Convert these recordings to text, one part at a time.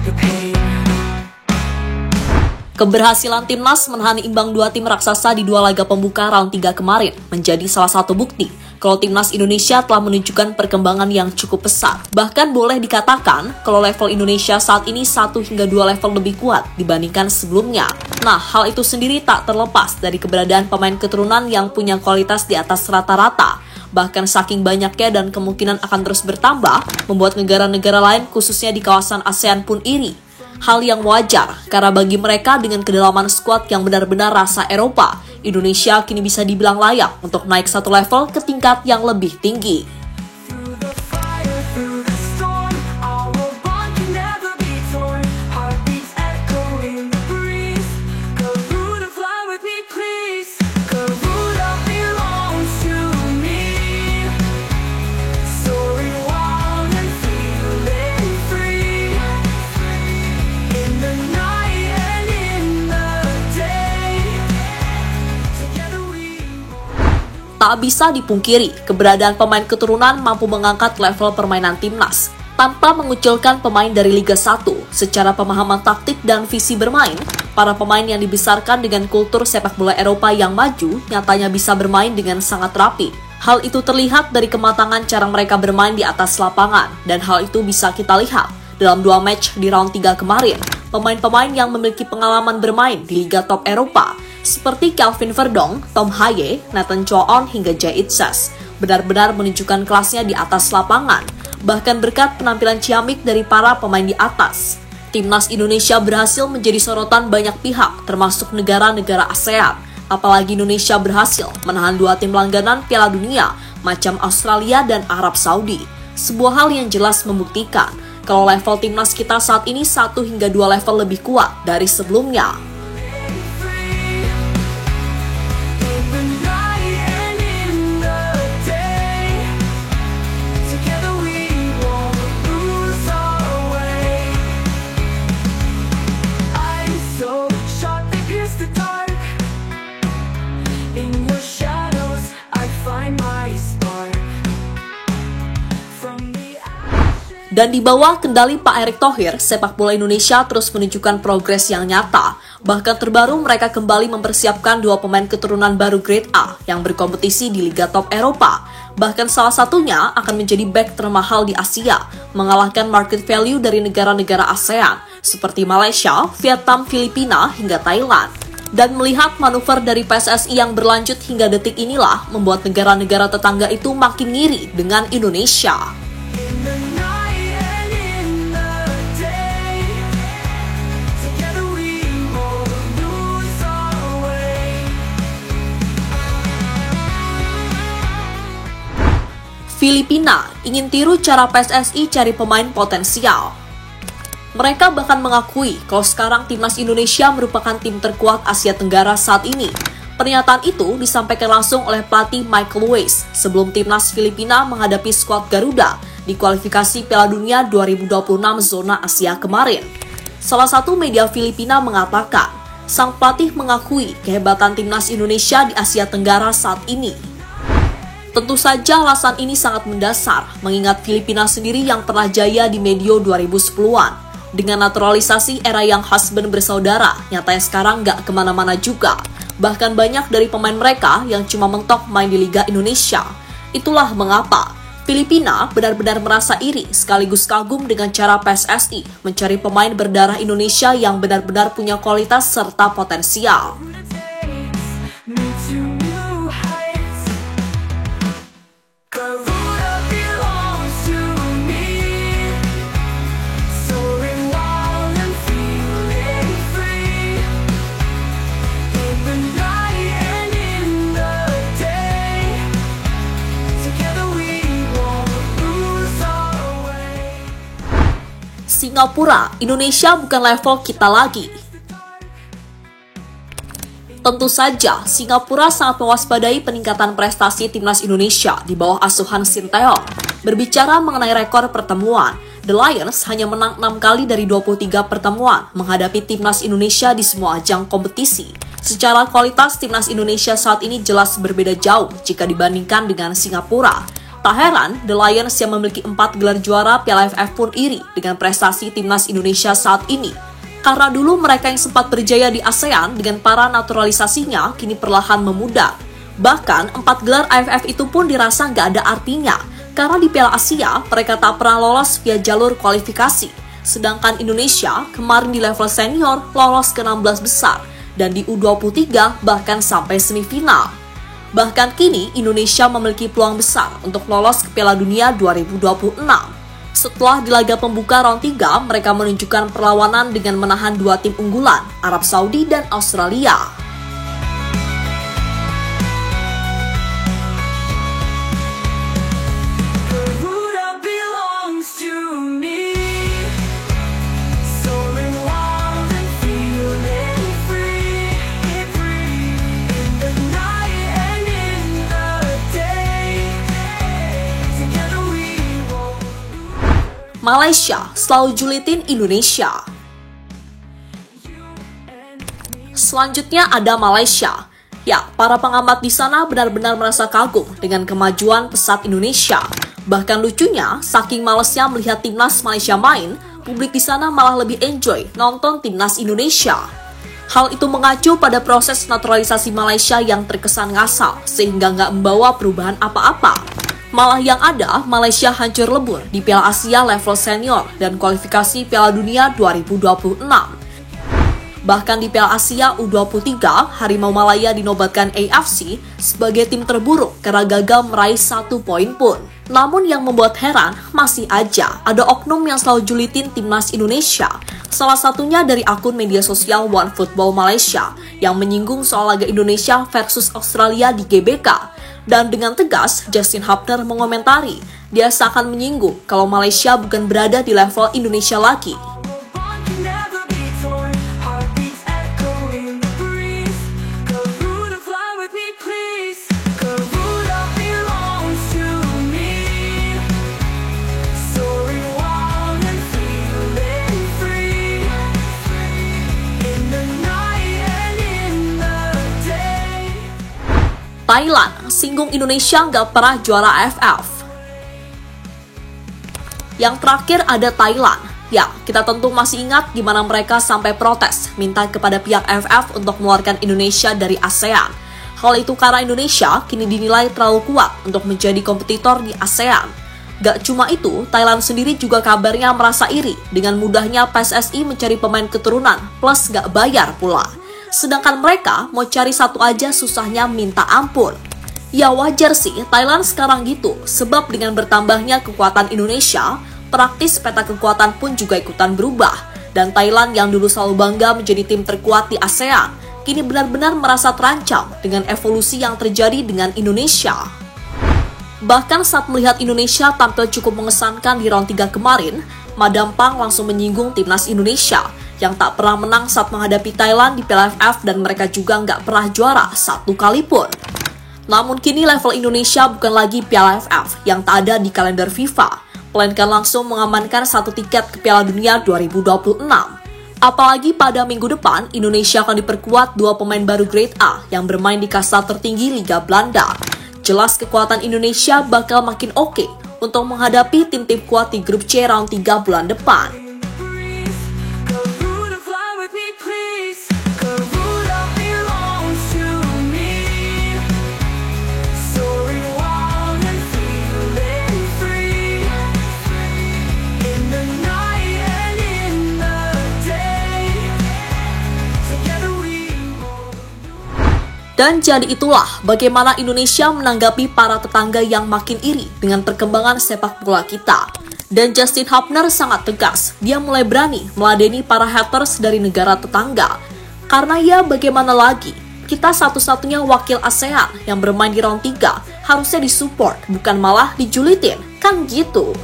the pain. Keberhasilan timnas menahan imbang dua tim raksasa di dua laga pembuka round 3 kemarin menjadi salah satu bukti kalau timnas Indonesia telah menunjukkan perkembangan yang cukup pesat. Bahkan boleh dikatakan kalau level Indonesia saat ini 1 hingga 2 level lebih kuat dibandingkan sebelumnya. Nah, hal itu sendiri tak terlepas dari keberadaan pemain keturunan yang punya kualitas di atas rata-rata. Bahkan saking banyaknya dan kemungkinan akan terus bertambah, membuat negara-negara lain khususnya di kawasan ASEAN pun iri. Hal yang wajar, karena bagi mereka dengan kedalaman skuad yang benar-benar rasa Eropa, Indonesia kini bisa dibilang layak untuk naik satu level ke tingkat yang lebih tinggi. Through the fire, through the storm, our bond can never be torn. Heartbeats echo in the breeze. Garuda, fly with me, please. Garuda belongs to me. Soaring wild and feeling free. In the night and in the day. Together we Tak bisa dipungkiri, keberadaan pemain keturunan mampu mengangkat level permainan timnas. Tanpa mengucilkan pemain dari Liga 1, secara pemahaman taktik dan visi bermain, para pemain yang dibesarkan dengan kultur sepak bola Eropa yang maju nyatanya bisa bermain dengan sangat rapi. Hal itu terlihat dari kematangan cara mereka bermain di atas lapangan, dan hal itu bisa kita lihat dalam 2 match di round 3 kemarin. Pemain-pemain yang memiliki pengalaman bermain di Liga top Eropa, seperti Kelvin Verdong, Tom Haye, Nathan Choon hingga Jay Itzes, benar-benar menunjukkan kelasnya di atas lapangan, bahkan berkat penampilan ciamik dari para pemain di atas. Timnas Indonesia berhasil menjadi sorotan banyak pihak, termasuk negara-negara ASEAN. Apalagi Indonesia berhasil menahan 2 tim langganan Piala Dunia, macam Australia dan Arab Saudi. Sebuah hal yang jelas membuktikan kalau level timnas kita saat ini 1 hingga 2 level lebih kuat dari sebelumnya. Dan di bawah kendali Pak Erick Thohir, sepak bola Indonesia terus menunjukkan progres yang nyata. Bahkan terbaru mereka kembali mempersiapkan 2 pemain keturunan baru grade A yang berkompetisi di Liga top Eropa. Bahkan salah satunya akan menjadi bek termahal di Asia, mengalahkan market value dari negara-negara ASEAN seperti Malaysia, Vietnam, Filipina, hingga Thailand. Dan melihat manuver dari PSSI yang berlanjut hingga detik inilah membuat negara-negara tetangga itu makin ngiri dengan Indonesia. Filipina ingin tiru cara PSSI cari pemain potensial. Mereka bahkan mengakui kalau sekarang timnas Indonesia merupakan tim terkuat Asia Tenggara saat ini. Pernyataan itu disampaikan langsung oleh pelatih Michael Weiss sebelum timnas Filipina menghadapi skuad Garuda di kualifikasi Piala Dunia 2026 zona Asia kemarin. Salah satu media Filipina mengatakan, sang pelatih mengakui kehebatan timnas Indonesia di Asia Tenggara saat ini. Tentu saja alasan ini sangat mendasar, mengingat Filipina sendiri yang pernah jaya di medio 2010-an. Dengan naturalisasi era yang husband bersaudara, nyatanya sekarang gak kemana-mana juga. Bahkan banyak dari pemain mereka yang cuma mentok main di Liga Indonesia. Itulah mengapa Filipina benar-benar merasa iri sekaligus kagum dengan cara PSSI mencari pemain berdarah Indonesia yang benar-benar punya kualitas serta potensial. Singapura, Indonesia bukan level kita lagi. Tentu saja, Singapura sangat mewaspadai peningkatan prestasi timnas Indonesia di bawah asuhan Sinteyong. Berbicara mengenai rekor pertemuan, The Lions hanya menang 6 kali dari 23 pertemuan menghadapi timnas Indonesia di semua ajang kompetisi. Secara kualitas, timnas Indonesia saat ini jelas berbeda jauh jika dibandingkan dengan Singapura. Tak heran, The Lions yang memiliki 4 gelar juara Piala AFF pun iri dengan prestasi timnas Indonesia saat ini. Karena dulu mereka yang sempat berjaya di ASEAN dengan para naturalisasinya kini perlahan memudar. Bahkan 4 gelar AFF itu pun dirasa nggak ada artinya, karena di Piala Asia mereka tak pernah lolos via jalur kualifikasi. Sedangkan Indonesia kemarin di level senior lolos ke 16 besar, dan di U23 bahkan sampai semifinal. Bahkan kini Indonesia memiliki peluang besar untuk lolos ke Piala Dunia 2026. Setelah di laga pembuka round 3, mereka menunjukkan perlawanan dengan menahan 2 tim unggulan, Arab Saudi dan Australia. Garuda belongs to me. Soaring wild and feeling free. In the night and in the day. Together we won't. Malaysia selalu julitin Indonesia. Selanjutnya ada Malaysia. Ya, para pengamat di sana benar-benar merasa kagum dengan kemajuan pesat Indonesia. Bahkan lucunya, saking malesnya melihat timnas Malaysia main, publik di sana malah lebih enjoy nonton timnas Indonesia. Hal itu mengacu pada proses naturalisasi Malaysia yang terkesan ngasal, sehingga nggak membawa perubahan apa-apa. Malah yang ada, Malaysia hancur lebur di Piala Asia level senior dan kualifikasi Piala Dunia 2026. Bahkan di Piala Asia U23, Harimau Malaya dinobatkan AFC sebagai tim terburuk karena gagal meraih 1 poin pun. Namun yang membuat heran, masih aja ada oknum yang selalu julitin timnas Indonesia. Salah satunya dari akun media sosial OneFootball Malaysia yang menyinggung soal laga Indonesia versus Australia di GBK. Dan dengan tegas, Justin Hubner mengomentari, dia seakan menyinggung kalau Malaysia bukan berada di level Indonesia lagi. Thailand singgung Indonesia nggak pernah juara AFF. Yang terakhir ada Thailand. Ya, kita tentu masih ingat gimana mereka sampai protes, minta kepada pihak AFF untuk mengeluarkan Indonesia dari ASEAN. Hal itu karena Indonesia kini dinilai terlalu kuat untuk menjadi kompetitor di ASEAN. Gak cuma itu, Thailand sendiri juga kabarnya merasa iri dengan mudahnya PSSI mencari pemain keturunan, plus gak bayar pula. Sedangkan mereka mau cari satu aja susahnya minta ampun. Ya wajar sih Thailand sekarang gitu, sebab dengan bertambahnya kekuatan Indonesia, praktis peta kekuatan pun juga ikutan berubah. Dan Thailand yang dulu selalu bangga menjadi tim terkuat di ASEAN, kini benar-benar merasa terancam dengan evolusi yang terjadi dengan Indonesia. Bahkan saat melihat Indonesia tampil cukup mengesankan di round 3 kemarin, Madam Pang langsung menyinggung timnas Indonesia yang tak pernah menang saat menghadapi Thailand di Piala AFF dan mereka juga nggak pernah juara 1 kali pun. Namun kini level Indonesia bukan lagi Piala AFF yang tak ada di kalender FIFA, melainkan langsung mengamankan 1 tiket ke Piala Dunia 2026. Apalagi pada minggu depan, Indonesia akan diperkuat 2 pemain baru Grade A yang bermain di kasta tertinggi Liga Belanda. Jelas kekuatan Indonesia bakal makin oke untuk menghadapi tim-tim kuat di grup C round 3 bulan depan. Dan jadi itulah bagaimana Indonesia menanggapi para tetangga yang makin iri dengan perkembangan sepak bola kita. Dan Justin Hubner sangat tegas, dia mulai berani meladeni para haters dari negara tetangga. Karena ya bagaimana lagi, kita satu-satunya wakil ASEAN yang bermain di round 3 harusnya disupport, bukan malah dijulitin, kan gitu.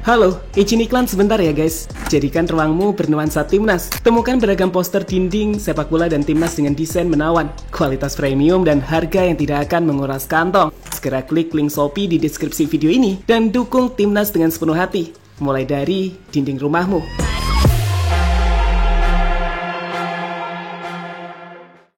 Halo, izin iklan sebentar ya guys. Jadikan ruangmu bernuansa Timnas. Temukan beragam poster dinding, sepak bola dan Timnas dengan desain menawan, kualitas premium dan harga yang tidak akan menguras kantong. Segera klik link Shopee di deskripsi video ini dan dukung Timnas dengan sepenuh hati. Mulai dari dinding rumahmu.